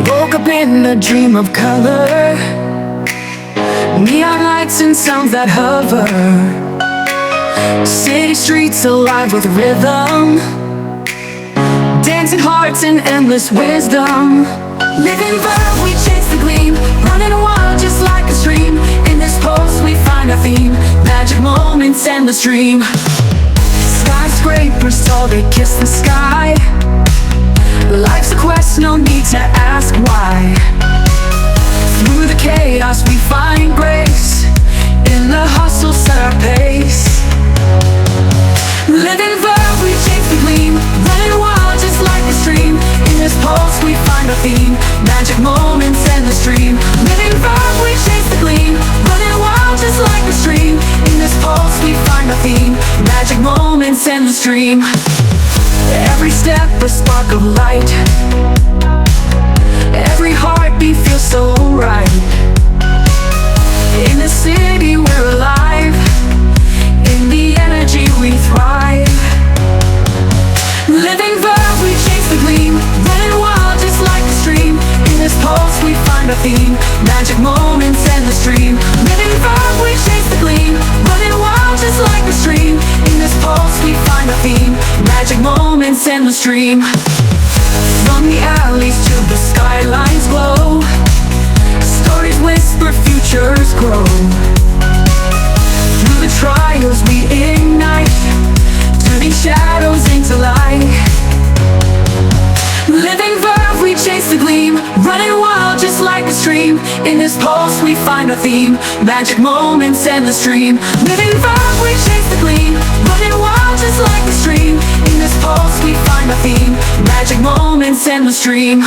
Woke up in a dream of color, neon lights and sounds that hover. City streets alive with rhythm, dancing hearts and endless wisdom. Living verb, we chase the gleam, running wild just like a stream. In this pulse we find our theme, magic moments and the stream. Skyscrapers tall, they kiss the sky. Life's a quest, no need to ask why. Through the chaos we find grace, in the hustle set our pace. Living verb, we chase the gleam, running wild just like a stream. In this pulse we find our theme, magic moments and the stream. Living verb, we chase the gleam, running wild just like a stream. In this pulse we find our theme, magic moments and the stream. Every step a spark of light, every heartbeat feels so right. In the city we're alive, in the energy we thrive. Living verb, we chase the gleam, running wild just like a stream. In this pulse we find our theme, magic moments and the stream. Living verb, we chase the gleam, running wild just like a stream. In this pulse we find our theme, magic moments and the stream. From the alleys to the skylines glow, stories whisper, futures grow. Through the trials we ignite, turning shadows into light. Living verb, we chase the gleam, running wild just like a stream. In this pulse we find our theme, magic moments and the stream. Living verb, we chase the gleam, running wild just like a stream. In this pulse we find our theme, magic moments and the stream.